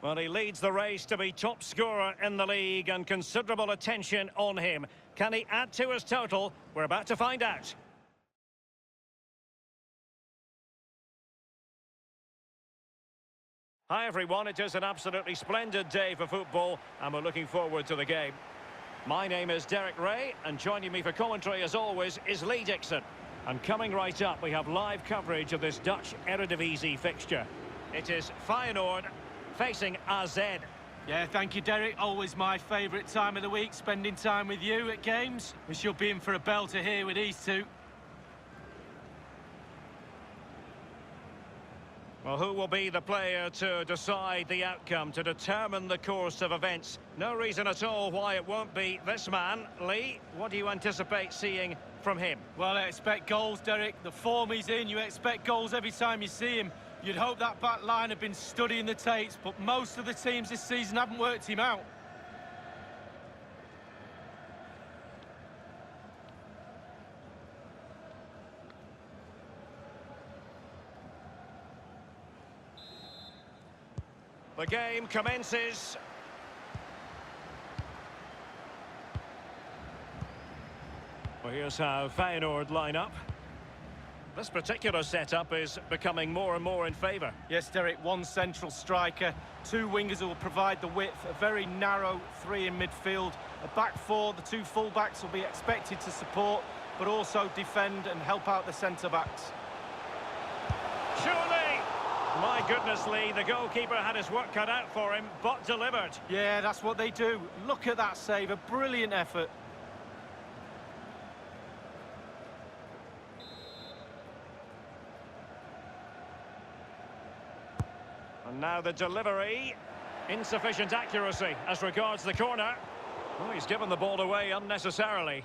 Well, he leads the race to be top scorer in the league and considerable attention on him. Can he add to his total? We're about to find out. Hi everyone, it is an absolutely splendid day for football and we're looking forward to the game. My name is Derek Ray and joining me for commentary as always is Lee Dixon. And coming right up we have live coverage of this Dutch Eredivisie fixture. It is Feyenoord facing AZ. Yeah, thank you, Derek. Always my favourite time of the week, spending time with you at games. We should be in for a belter here with these two. Well, who will be the player to decide the outcome, to determine the course of events? No reason at all why it won't be this man. Lee, what do you anticipate seeing from him? Well, I expect goals, Derek. The form he's in, you expect goals every time you see him. You'd hope that back line had been studying the tapes, but most of the teams this season haven't worked him out. The game commences. Well, here's how Feyenoord line up. This particular setup is becoming more and more in favour. Yes, Derek, one central striker, two wingers who will provide the width, a very narrow three in midfield, a back four, the two full-backs will be expected to support, but also defend and help out the centre-backs. Surely! My goodness, Lee, the goalkeeper had his work cut out for him, but delivered. Yeah, that's what they do. Look at that save, a brilliant effort. And now the delivery. Insufficient accuracy as regards the corner. Oh, he's given the ball away unnecessarily.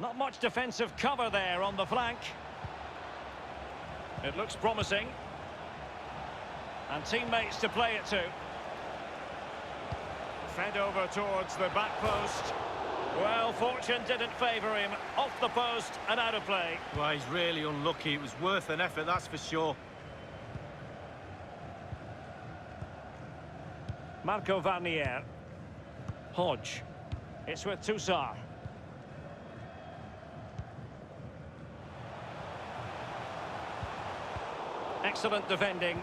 Not much defensive cover there on the flank. It looks promising. And teammates to play it to. Fed over towards the back post. Well, fortune didn't favour him. Off the post and out of play. Well, he's really unlucky. It was worth an effort, that's for sure. Marco Varnier. Hodge. It's with Toussaint. Excellent defending.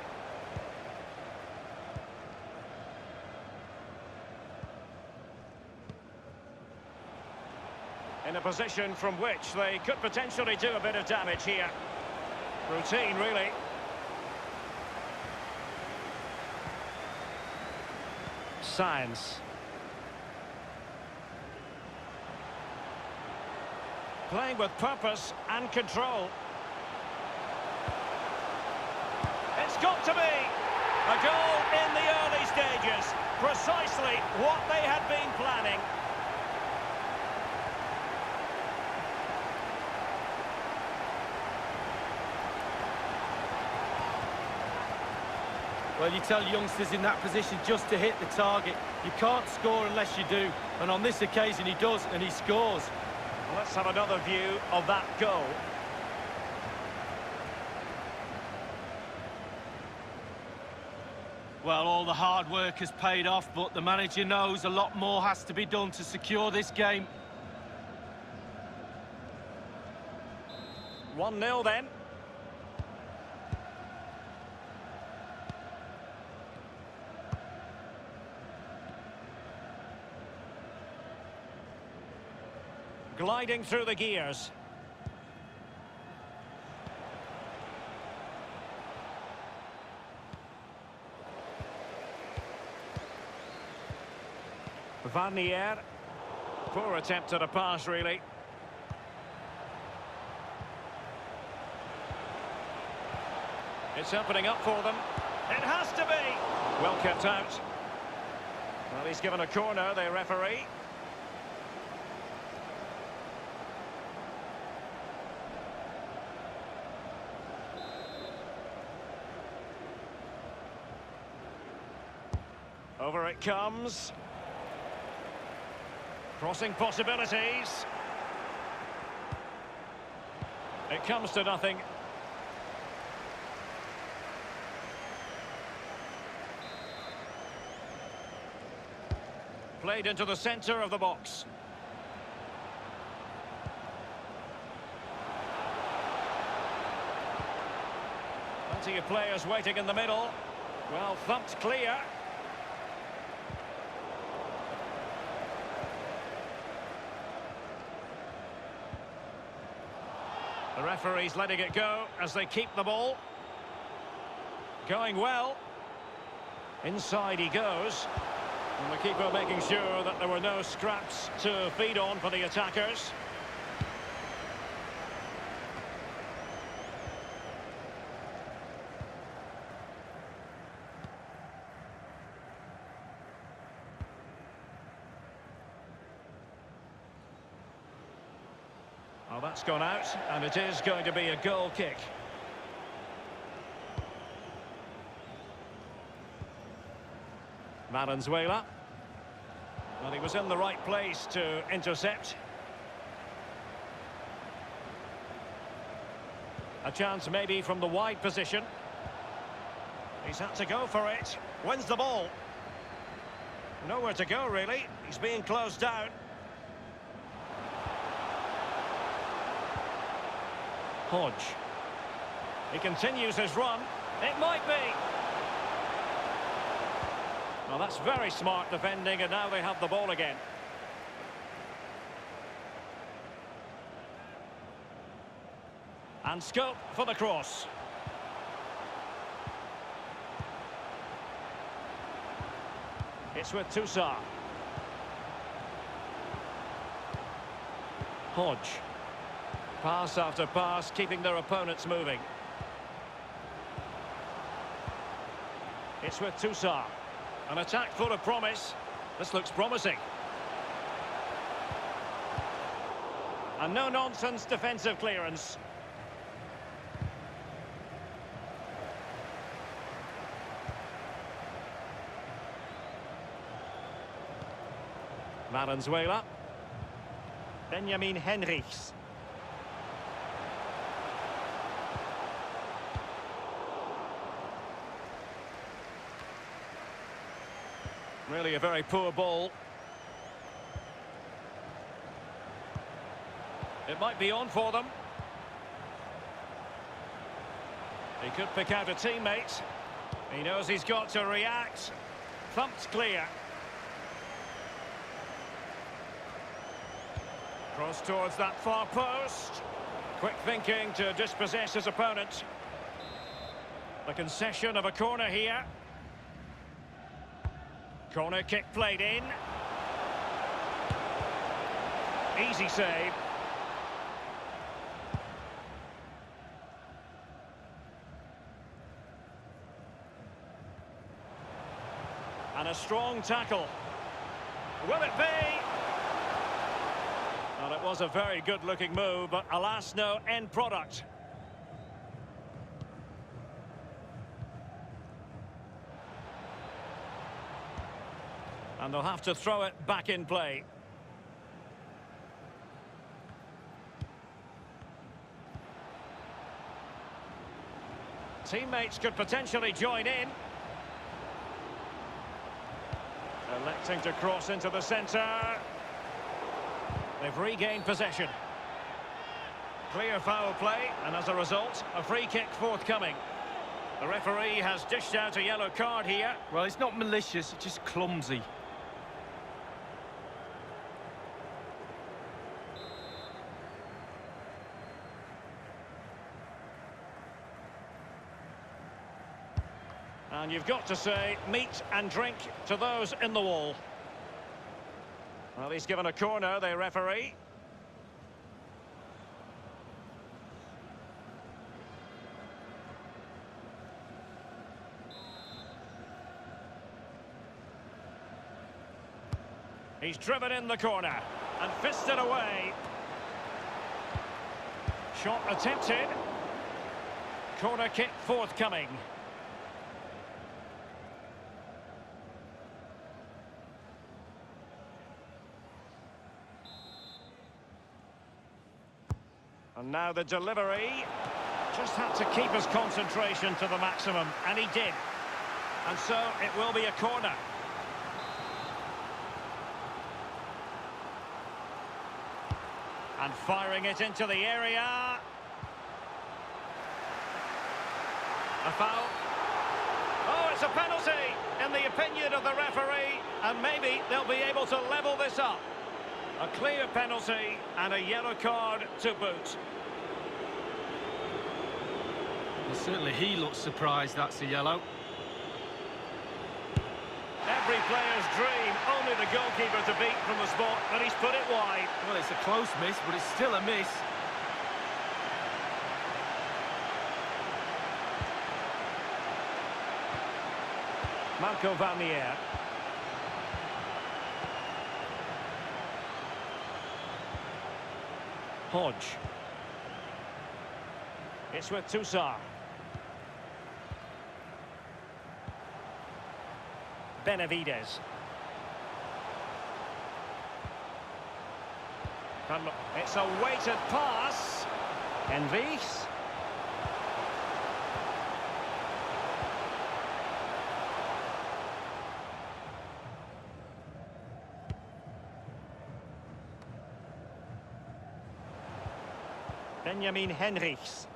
In a position from which they could potentially do a bit of damage here. Routine, really. Science. Playing with purpose and control. It's got to be a goal in the early stages. Precisely what they had been planning. Well, you tell youngsters in that position just to hit the target. You can't score unless you do. And on this occasion he does, and he scores. Let's have another view of that goal. Well, all the hard work has paid off, but the manager knows a lot more has to be done to secure this game. 1-0 then. Gliding through the gears. Varnier. Poor attempt at a pass, really. It's opening up for them. It has to be. Well kept out. Well, he's given a corner, the referee. Over it comes. Crossing possibilities. It comes to nothing. Played into the centre of the box. Plenty of players waiting in the middle. Well, thumped clear. The referee's letting it go as they keep the ball. Going well. Inside he goes. And the keeper making sure that there were no scraps to feed on for the attackers. Well, that's gone out, and it is going to be a goal kick. Valenzuela. Well, he was in the right place to intercept. A chance maybe from the wide position. He's had to go for it. Wins the ball. Nowhere to go, really. He's being closed down. Hodge. He continues his run. It might be. Well, that's very smart defending, and now they have the ball again. And scope for the cross. It's with Toussaint. Hodge. Pass after pass, keeping their opponents moving. It's with Toussaint. An attack full of promise. This looks promising. And no-nonsense defensive clearance. Valenzuela. Benjamin Henrichs. Really a very poor ball. It might be on for them. He could pick out a teammate. He knows he's got to react. Thumped clear. Cross towards that far post. Quick thinking to dispossess his opponent. The concession of a corner here. Corner kick played in. Easy save. And a strong tackle. Will it be? Well, it was a very good-looking move, but alas, no end product. And they'll have to throw it back in play. Teammates could potentially join in. Electing to cross into the centre. They've regained possession. Clear foul play, and as a result, a free kick forthcoming. The referee has dished out a yellow card here. Well, it's not malicious, it's just clumsy. And you've got to say, meat and drink to those in the wall. Well, he's given a corner, the referee. He's driven in the corner and fisted away. Shot attempted. Corner kick forthcoming. And now the delivery. Just had to keep his concentration to the maximum, and he did. And so it will be a corner. And firing it into the area. A foul. Oh, it's a penalty, in the opinion of the referee. And maybe they'll be able to level this up. A clear penalty and a yellow card to boot. Well, certainly he looks surprised that's a yellow. Every player's dream, only the goalkeeper to beat from the spot, but he's put it wide. Well, it's a close miss, but it's still a miss. Marco Vanier. Hodge. It's with Toussaint. Benavides. It's a weighted pass. Henrichs. Benjamin Henrichs.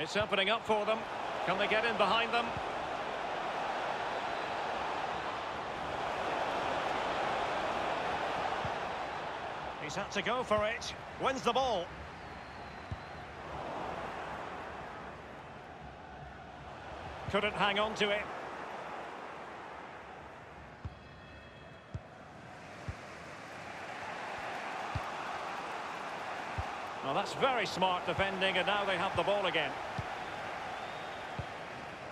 It's opening up for them. Can they get in behind them? He's had to go for it. Wins the ball. Couldn't hang on to it. Well, that's very smart defending, and now they have the ball again.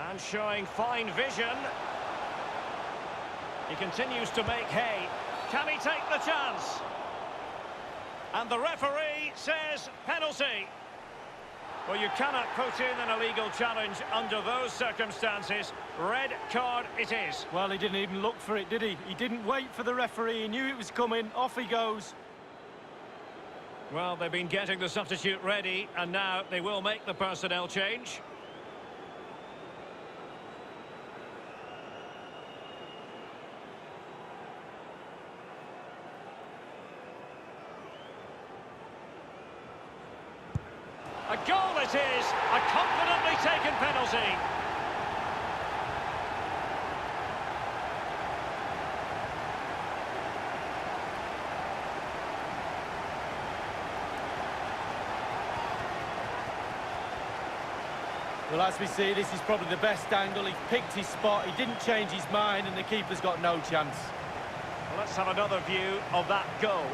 And showing fine vision. He continues to make hay. Can he take the chance? And the referee says penalty. Well, you cannot put in an illegal challenge under those circumstances. Red card it is. Well, he didn't even look for it, did he? He didn't wait for the referee. He knew it was coming. Off he goes. Well, they've been getting the substitute ready, and now they will make the personnel change. A goal it is! A confidently taken penalty. Well, as we see, this is probably the best angle. He picked his spot, he didn't change his mind, and the keeper's got no chance. Well, let's have another view of that goal.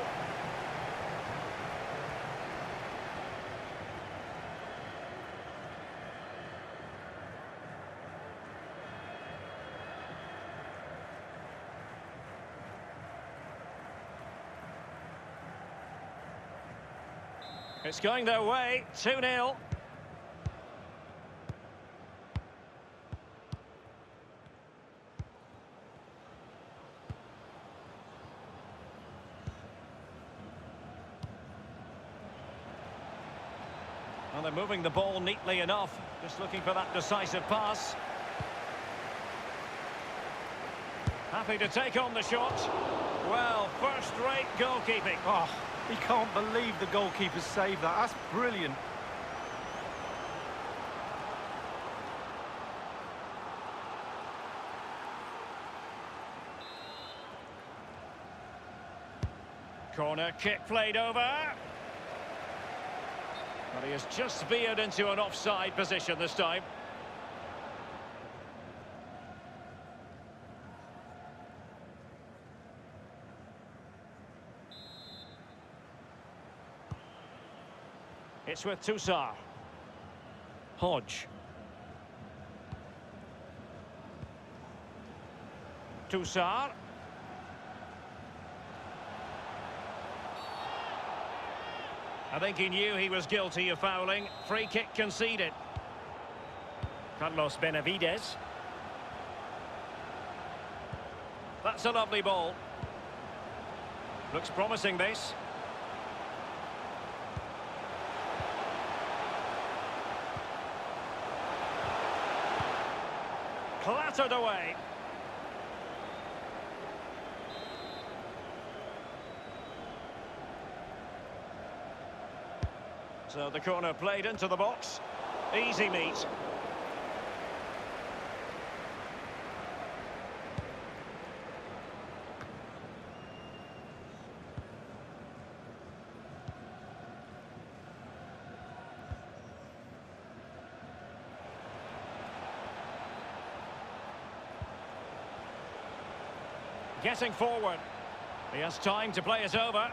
It's going their way, 2-0. Well, they're moving the ball neatly enough, just looking for that decisive pass. Happy to take on the shot. Well, first-rate goalkeeping. Oh, he can't believe the goalkeeper saved that. That's brilliant. Corner kick played over. But he has just veered into an offside position this time. It's with Toussaint. Hodge. Toussaint. I think he knew he was guilty of fouling. Free kick conceded. Carlos Benavides. That's a lovely ball. Looks promising, this. Clattered away. So the corner played into the box. Easy meet. Getting forward. He has time to play it over.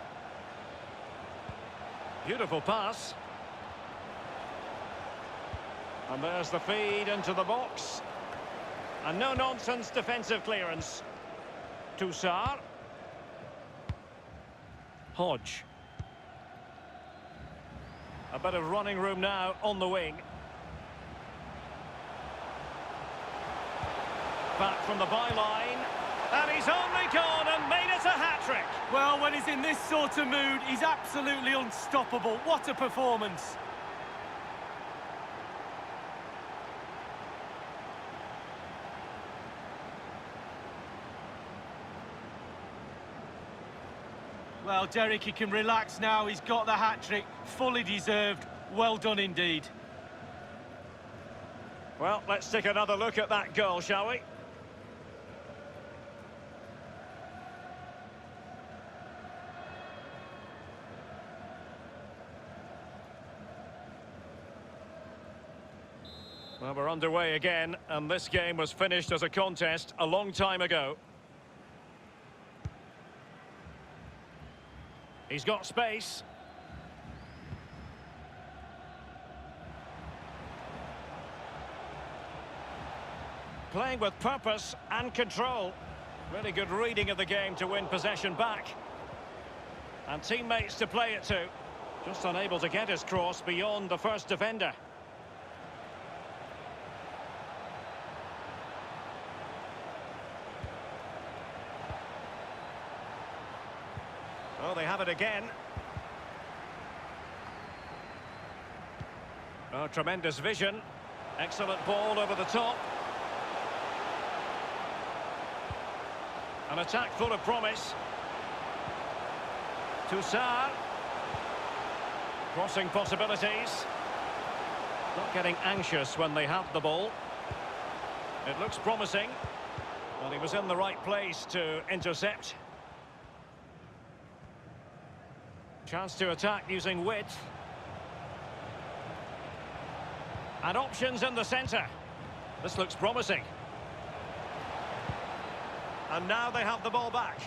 Beautiful pass. And there's the feed into the box. And no-nonsense defensive clearance. Toussaint. Hodge. A bit of running room now on the wing. Back from the byline. And he's only gone and made it a hat-trick. Well, when he's in this sort of mood, he's absolutely unstoppable. What a performance. Well, Derek, he can relax now. He's got the hat-trick. Fully deserved. Well done indeed. Well, let's take another look at that goal, shall we? Well, we're underway again, and this game was finished as a contest a long time ago. He's got space. Playing with purpose and control. Really good reading of the game to win possession back. And teammates to play it to. Just unable to get his cross beyond the first defender. Oh, they have it again. Oh, tremendous vision. Excellent ball over the top. An attack full of promise. Toussaint. Crossing possibilities. Not getting anxious when they have the ball. It looks promising. Well, he was in the right place to intercept. Chance to attack using width. And options in the centre. This looks promising. And now they have the ball back.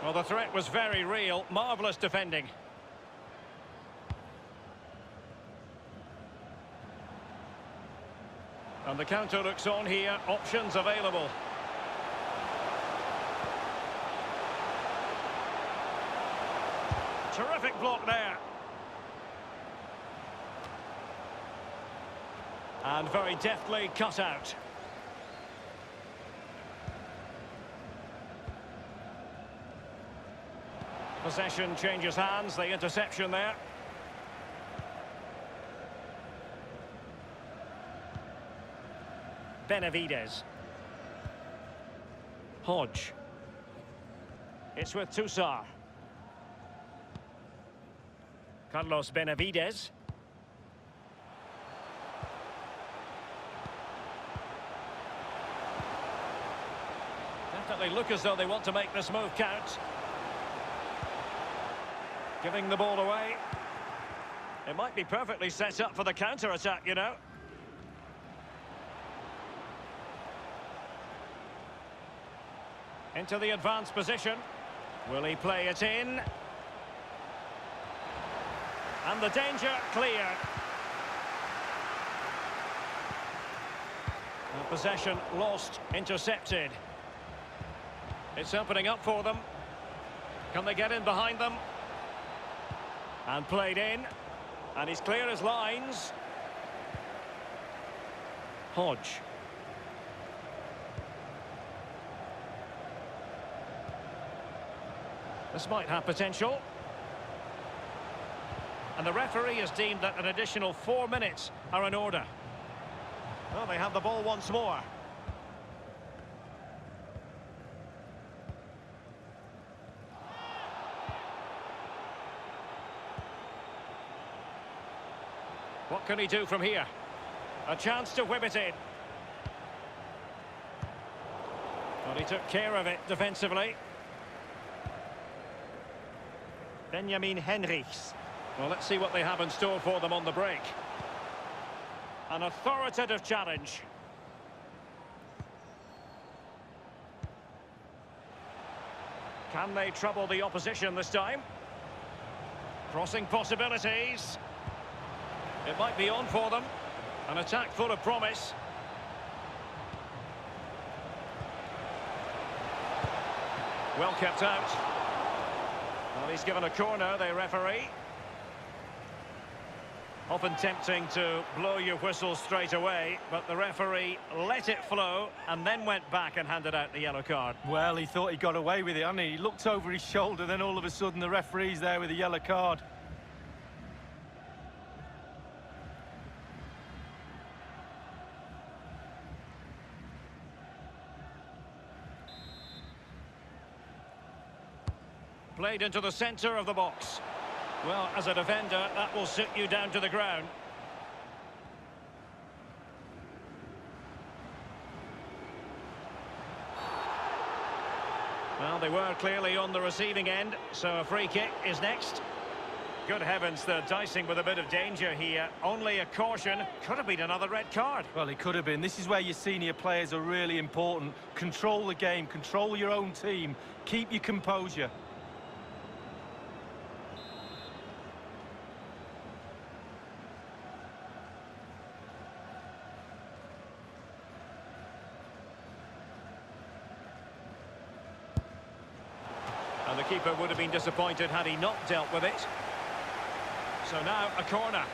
Well, the threat was very real. Marvellous defending. And the counter looks on here. Options available. Terrific block there. And very deftly cut out. Possession changes hands. The interception there. Benavides. Hodge. It's with Toussaint. Carlos Benavides. Definitely look as though they want to make this move count. Giving the ball away. It might be perfectly set up for the counter-attack, you know. Into the advanced position. Will he play it in? And the danger cleared. And possession lost, intercepted. It's opening up for them. Can they get in behind them? And played in. And he's clear as lines. Hodge. This might have potential. And the referee has deemed that an additional 4 minutes are in order. Well, they have the ball once more. What can he do from here? A chance to whip it in. Well, he took care of it defensively. Benjamin Henrichs. Well, let's see what they have in store for them on the break. An authoritative challenge. Can they trouble the opposition this time? Crossing possibilities. It might be on for them. An attack full of promise. Well kept out. Well, he's given a corner, the referee. Often tempting to blow your whistle straight away, but the referee let it flow and then went back and handed out the yellow card. Well, he thought he got away with it, hadn't he? He looked over his shoulder, then all of a sudden the referee's there with a yellow card. Played into the centre of the box. Well, as a defender, that will sit you down to the ground. Well, they were clearly on the receiving end, so a free kick is next. Good heavens, they're dicing with a bit of danger here. Only a caution. Could have been another red card. Well, it could have been. This is where your senior players are really important. Control the game, control your own team, keep your composure. And the keeper would have been disappointed had he not dealt with it. So now a corner.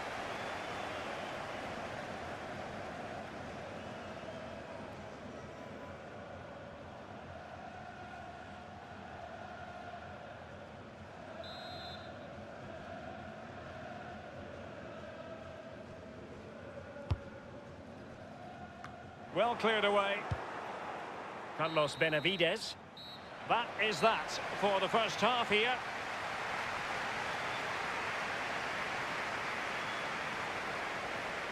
Well cleared away. Carlos Benavides. That is that for the first half here.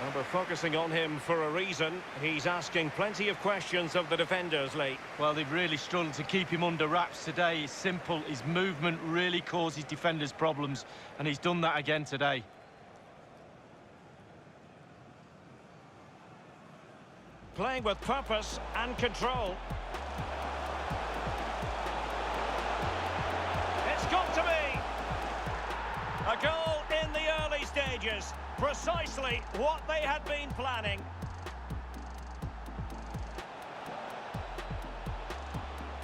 Well, we're focusing on him for a reason. He's asking plenty of questions of the defenders, Lee. Well, they've really struggled to keep him under wraps today. It's simple. His movement really causes defenders problems, and he's done that again today. Playing with purpose and control. It's got to be a goal in the early stages. Precisely what they had been planning.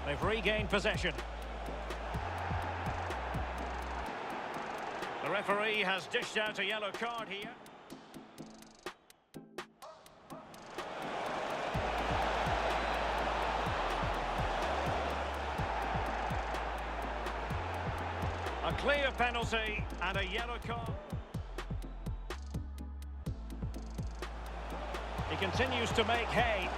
They've regained possession. The referee has dished out a yellow card here. A clear penalty and a yellow card. He continues to make hay.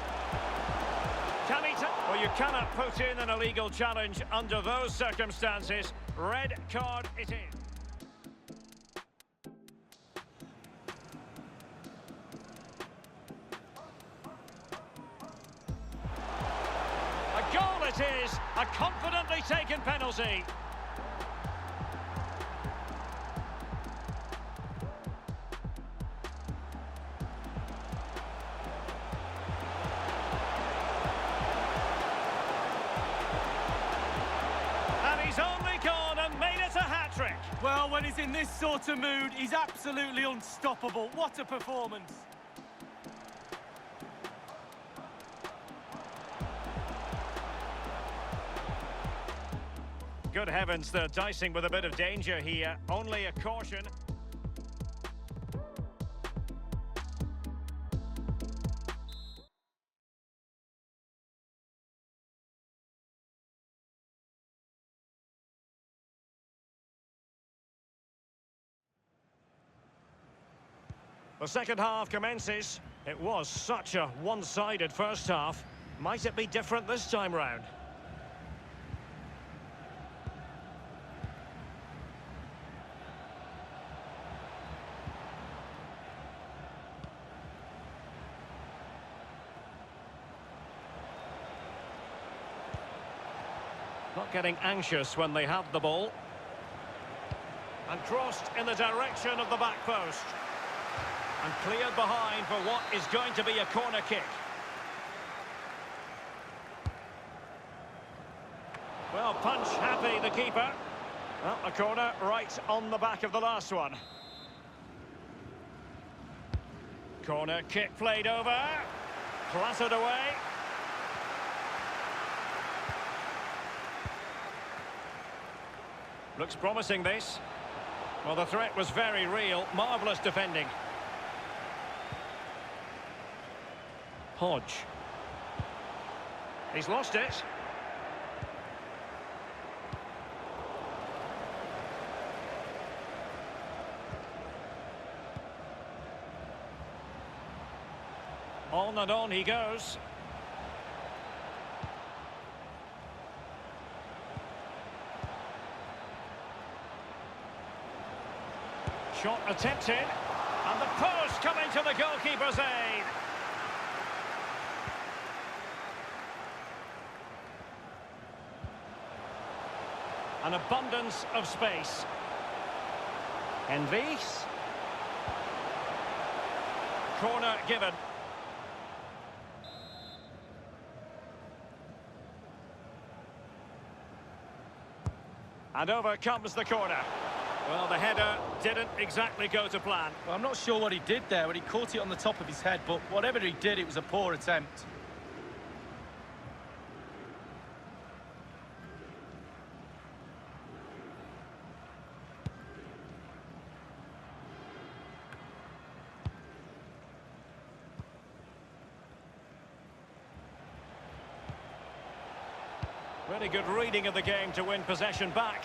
Can he? Well, you cannot put in an illegal challenge under those circumstances. Red card it is. A goal it is. A confidently taken penalty. Well, when he's in this sort of mood, he's absolutely unstoppable. What a performance. Good heavens, they're dicing with a bit of danger here. Only a caution. The second half commences. It was such a one-sided first half. Might it be different this time round? Not getting anxious when they have the ball. And crossed in the direction of the back post. And cleared behind for what is going to be a corner kick. Well, punch happy, the keeper. Well, a corner right on the back of the last one. Corner kick played over. Clattered away. Looks promising, this. Well, the threat was very real. Marvellous defending. Hodge. He's lost it. On and on he goes. Shot attempted, and the post coming to the goalkeeper's aid. An abundance of space. Henrichs. Corner given. And over comes the corner. Well, the header didn't exactly go to plan. Well, I'm not sure what he did there when he caught it on the top of his head, but whatever he did, it was a poor attempt. Really good reading of the game to win possession back.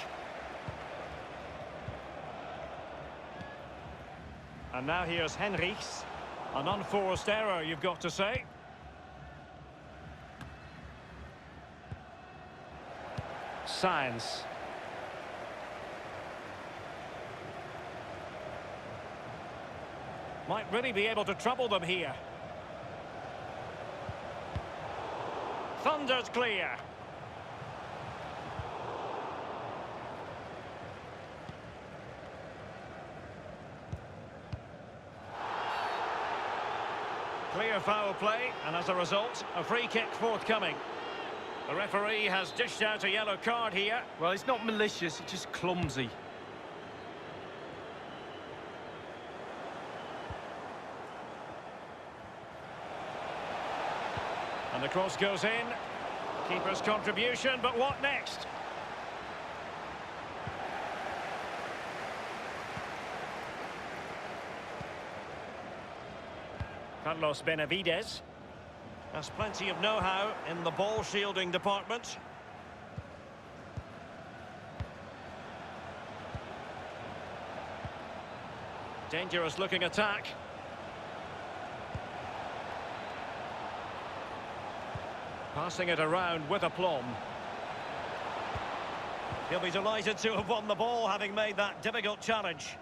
And now here's Henrichs. An unforced error, you've got to say. Sainz. Might really be able to trouble them here. Thundered clear. Clear foul play, and as a result, a free kick forthcoming. The referee has dished out a yellow card here. Well, it's not malicious, it's just clumsy. And the cross goes in. Keeper's contribution, but what next? Carlos Benavides has plenty of know-how in the ball shielding department. Dangerous looking attack. Passing it around with aplomb. He'll be delighted to have won the ball, having made that difficult challenge.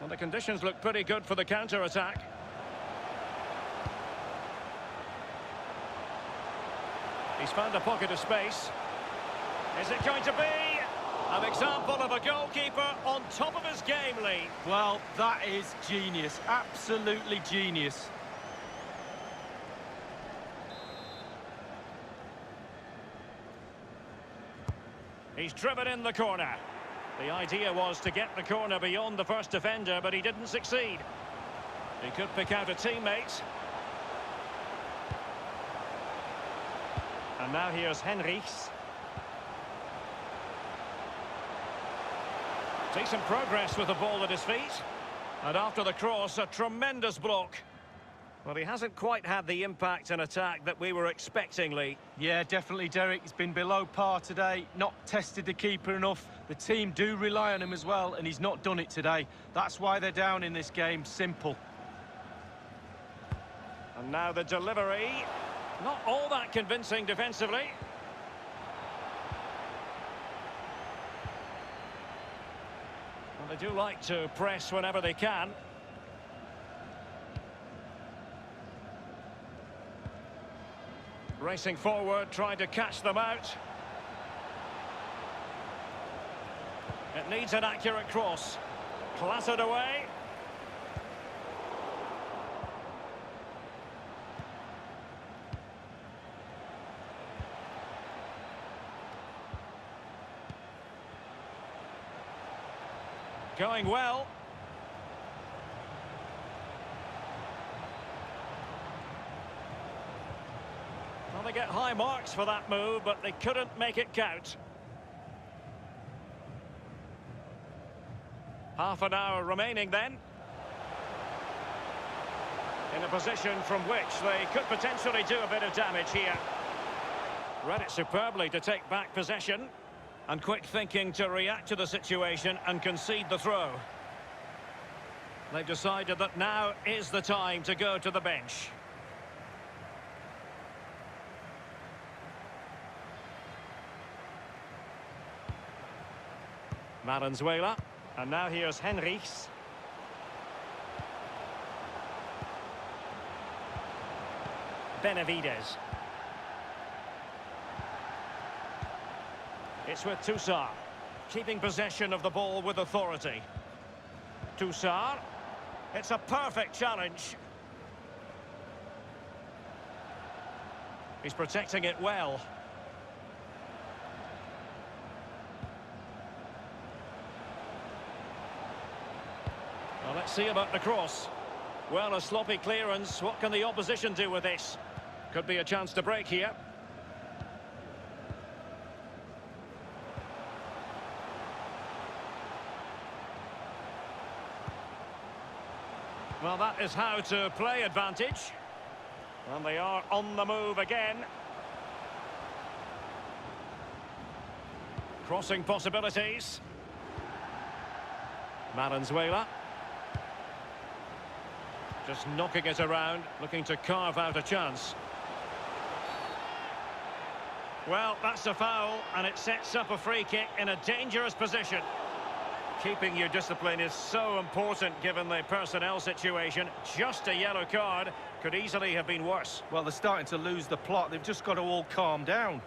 Well, the conditions look pretty good for the counter-attack. He's found a pocket of space. Is it going to be an example of a goalkeeper on top of his game, Lee? Well, that is genius. Absolutely genius. He's driven in the corner. The idea was to get the corner beyond the first defender, but he didn't succeed. He could pick out a teammate. And now here's Henrichs. Decent progress with the ball at his feet. And after the cross, a tremendous block. Well, he hasn't quite had the impact and attack that we were expecting, Lee. Yeah, definitely, Derek. He's been below par today, not tested the keeper enough. The team do rely on him as well, and he's not done it today. That's why they're down in this game. Simple. And now the delivery. Not all that convincing defensively. Well, they do like to press whenever they can. Racing forward, trying to catch them out. It needs an accurate cross. Clattered away. Going well. Well, they get high marks for that move, but they couldn't make it count. Half an hour remaining then. In a position from which they could potentially do a bit of damage here. Read it superbly to take back possession. And quick thinking to react to the situation and concede the throw. They've decided that now is the time to go to the bench. Valenzuela. And now here's Henrichs. Benavides. It's with Toussaint, keeping possession of the ball with authority. Toussaint. It's a perfect challenge. He's protecting it well. Well, let's see about the cross. Well, a sloppy clearance. What can the opposition do with this? Could be a chance to break here. Well, that is how to play advantage. And they are on the move again. Crossing possibilities. Valenzuela. Just knocking it around, looking to carve out a chance. Well, that's a foul, and it sets up a free kick in a dangerous position. Keeping your discipline is so important given the personnel situation. Just a yellow card could easily have been worse. Well, they're starting to lose the plot. They've just got to all calm down.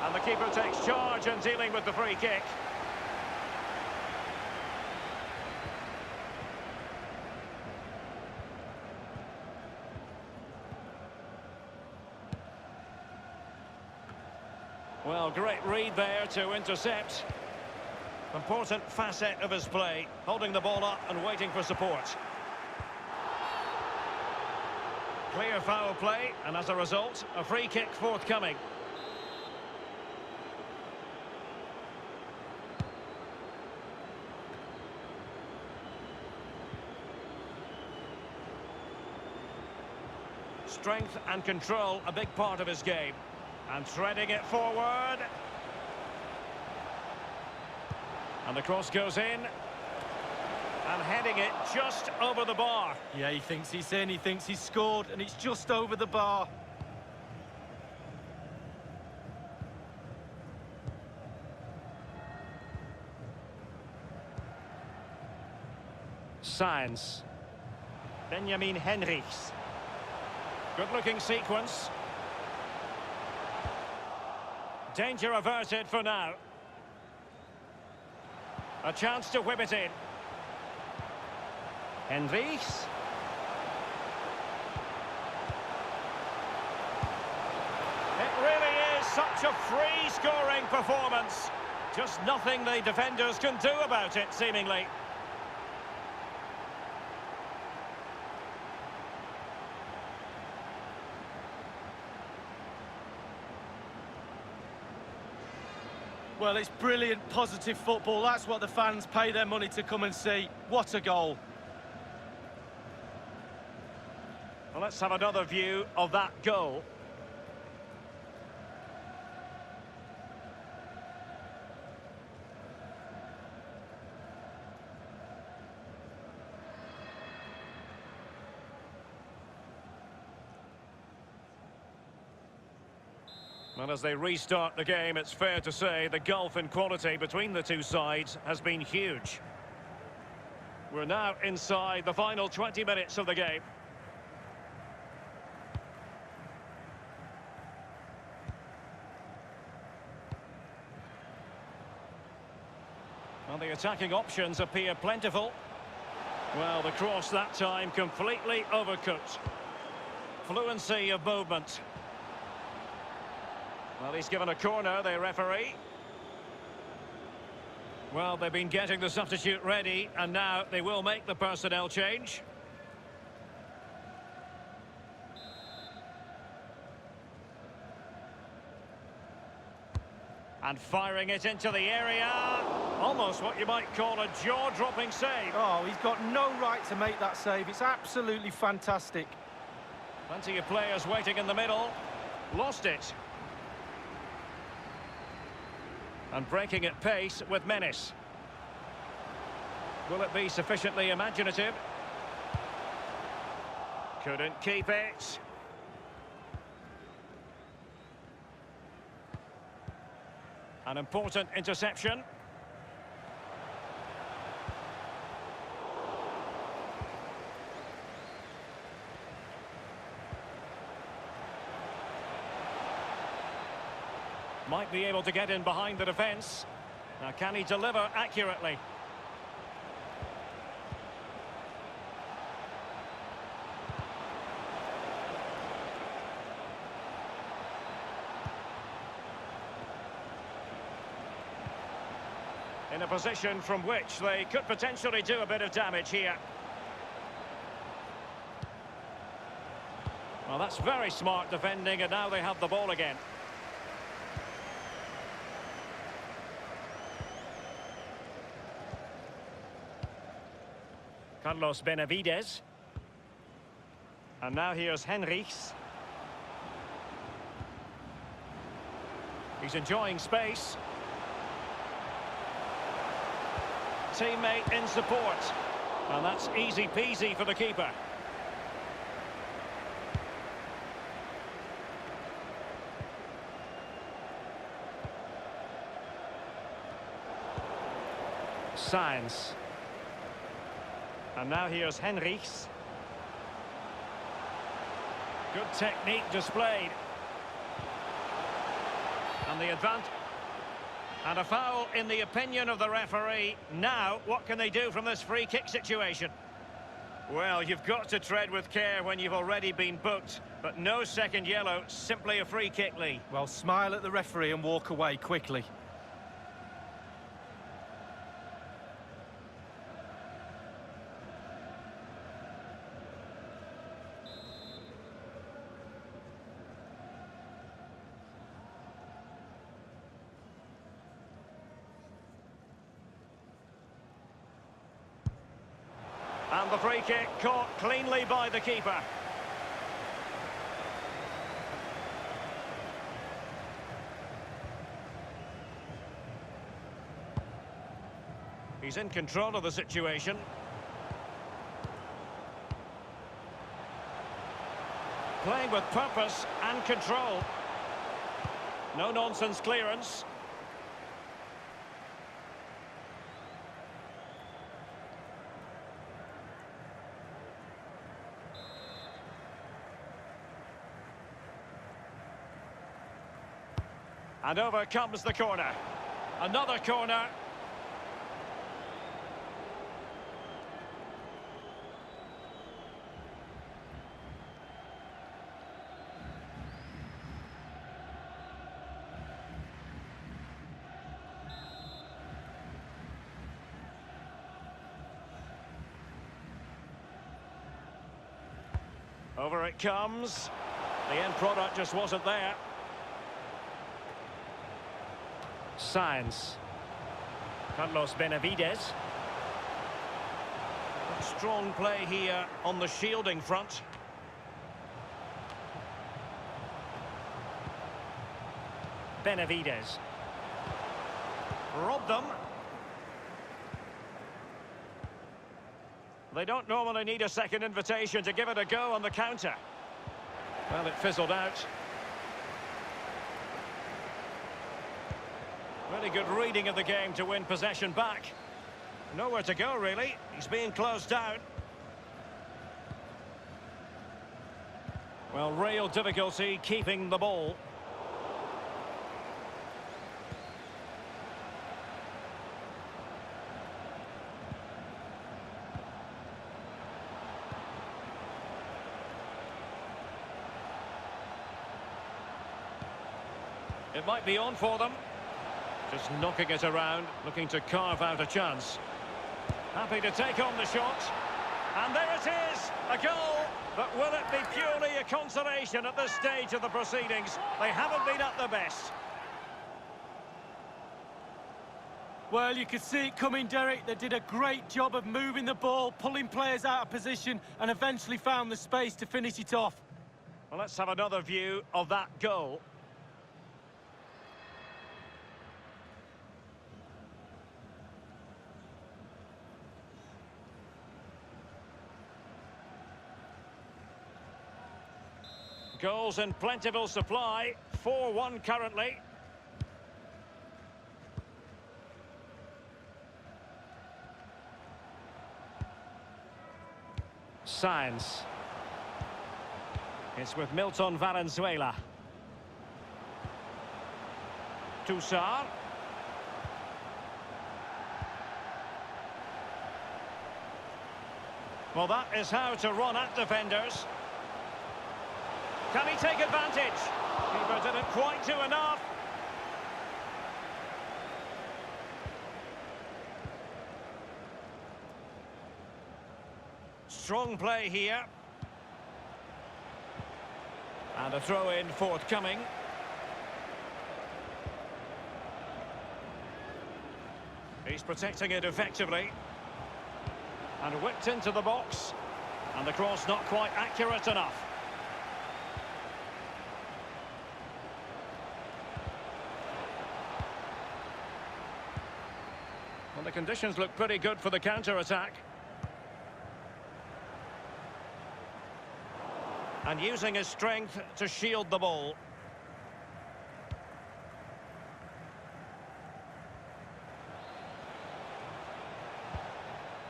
And the keeper takes charge and dealing with the free kick. Well, great read there to intercept. Important facet of his play, holding the ball up and waiting for support. Clear foul play, and as a result, a free kick forthcoming. Strength and control, a big part of his game. And threading it forward. And the cross goes in. And heading it just over the bar. Yeah, he thinks he's in, he thinks he's scored, and it's just over the bar. Science. Benjamin Henrichs. Good-looking sequence. Danger averted for now. A chance to whip it in. Henrichs. such a free-scoring performance. Just nothing the defenders can do about it, seemingly. Well, it's brilliant, positive football. That's what the fans pay their money to come and see. What a goal. Well, let's have another view of that goal. Well, as they restart the game, it's fair to say the gulf in quality between the two sides has been huge. We're now inside the final 20 minutes of the game. Well, the attacking options appear plentiful. Well, the cross that time completely overcooked. Fluency of movement. Well, he's given a corner, the referee. Well, they've been getting the substitute ready, and now they will make the personnel change. And firing it into the area. Almost what you might call a jaw-dropping save. Oh, he's got no right to make that save. It's absolutely fantastic. Plenty of players waiting in the middle. Lost it. And breaking at pace with menace. Will it be sufficiently imaginative? Couldn't keep it. An important interception. Might be able to get in behind the defence. Now, can he deliver accurately? In a position from which they could potentially do a bit of damage here. Well, that's very smart defending, and now they have the ball again. Carlos Benavides. And now here's Henrichs. He's enjoying space. Teammate in support. And that's easy peasy for the keeper. Sainz. And now here's Henrichs. Good technique displayed. And the advantage. And a foul in the opinion of the referee. Now, what can they do from this free kick situation? Well, you've got to tread with care when you've already been booked. But no second yellow, simply a free kick, Lee. Well, smile at the referee and walk away quickly. And the free kick caught cleanly by the keeper. He's in control of the situation. Playing with purpose and control. No-nonsense clearance. And over comes the corner. Another corner. Over it comes. The end product just wasn't there. Science. Carlos Benavides. Strong play here on the shielding front. Benavides. Robbed them. They don't normally need a second invitation to give it a go on the counter. Well, it fizzled out. Really good reading of the game to win possession back. Nowhere to go, really. He's being closed down. Well, real difficulty keeping the ball. It might be on for them. Just knocking it around, looking to carve out a chance. Happy to take on the shot. And there it is, a goal. But will it be purely a consolation at this stage of the proceedings? They haven't been at their best. Well, you could see it coming, Derek. They did a great job of moving the ball, pulling players out of position, and eventually found the space to finish it off. Well, let's have another view of that goal. Goals in plentiful supply, 4-1 currently. Science. It's with Milton Valenzuela. Toussaint. Well, that is how to run at defenders. Can he take advantage? Keeper didn't quite do enough. Strong play here. And a throw-in forthcoming. He's protecting it effectively. And whipped into the box. And the cross not quite accurate enough. Well, the conditions look pretty good for the counter-attack. And using his strength to shield the ball.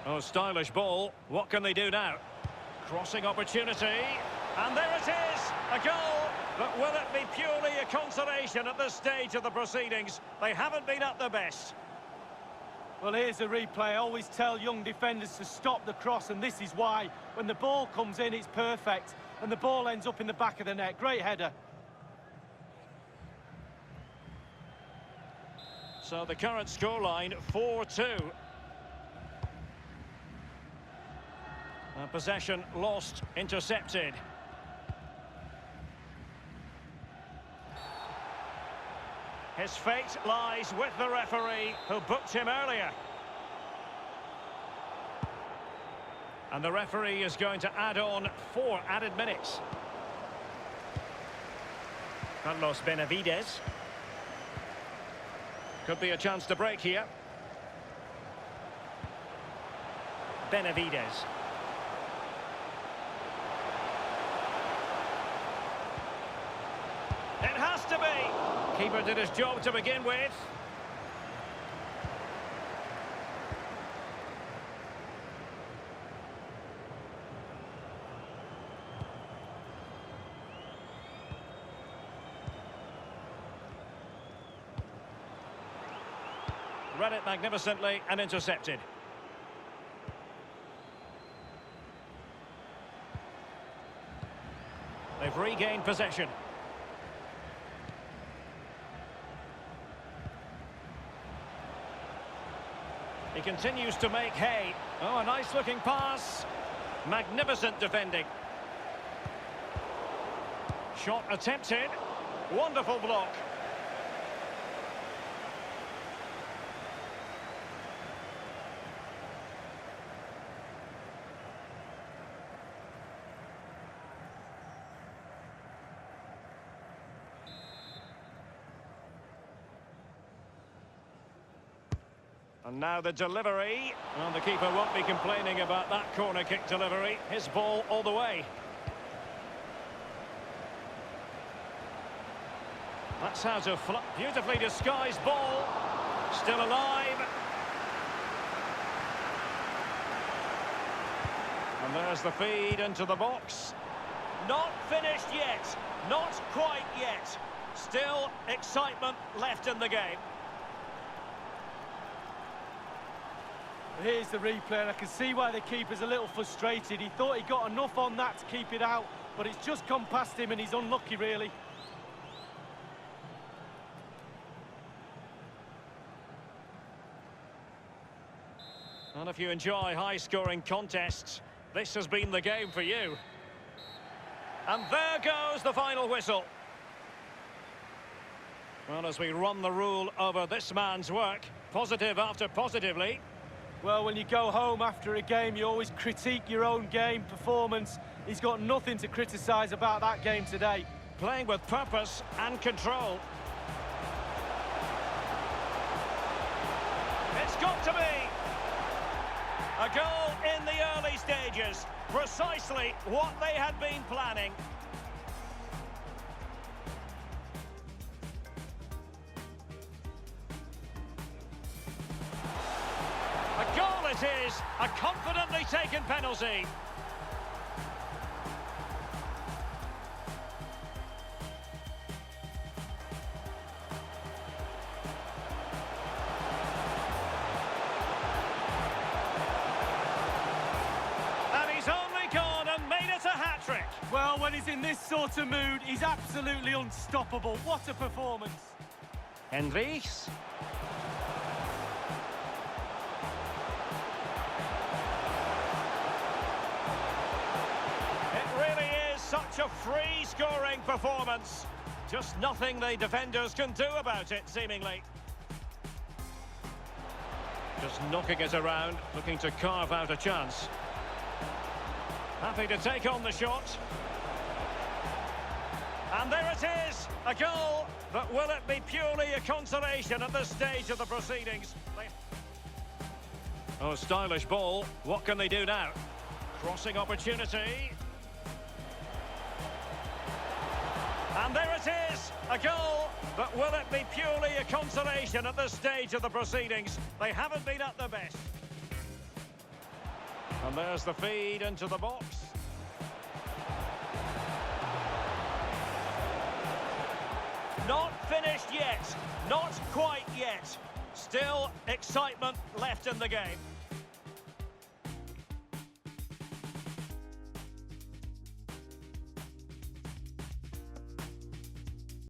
Oh, stylish ball. What can they do now? Crossing opportunity. And there it is! A goal! But will it be purely a consolation at this stage of the proceedings? They haven't been at their best. Well, here's a replay. I always tell young defenders to stop the cross, and this is why. When the ball comes in, it's perfect, and the ball ends up in the back of the net. Great header. So the current scoreline, 4-2. Possession lost, intercepted. His fate lies with the referee who booked him earlier. And the referee is going to add on 4 added minutes. Carlos Benavides. Could be a chance to break here. Benavides. It has to be. Keeper did his job to begin with. Read it magnificently and intercepted. They've regained possession. He continues to make hay. Oh, a nice looking pass. Magnificent defending. Shot attempted. Wonderful block. And now the delivery. Well, the keeper won't be complaining about that corner kick delivery. His ball all the way. That's how to beautifully disguised ball. Still alive. And there's the feed into the box. Not finished yet. Not quite yet. Still excitement left in the game. Here's the replay, and I can see why the keeper's a little frustrated. He thought he got enough on that to keep it out, but it's just gone past him and he's unlucky, really. And if you enjoy high-scoring contests, this has been the game for you. And there goes the final whistle. Well, as we run the rule over this man's work, positive after positively. Well, when you go home after a game, you always critique your own game performance. He's got nothing to criticise about that game today. Playing with purpose and control. It's got to be. A goal in the early stages. Precisely what they had been planning. A goal it is, a confidently taken penalty. And he's only gone and made it a hat-trick. Well, when he's in this sort of mood, he's absolutely unstoppable. What a performance. Henrichs. Such a free-scoring performance. Just nothing the defenders can do about it, seemingly. Just knocking it around, looking to carve out a chance. Happy to take on the shot. And there it is, a goal. But will it be purely a consolation at this stage of the proceedings? Oh, stylish ball. What can they do now? Crossing opportunity. And there it is, a goal, but will it be purely a consolation at this stage of the proceedings? They haven't been at their best. And there's the feed into the box. Not finished yet, not quite yet. Still excitement left in the game.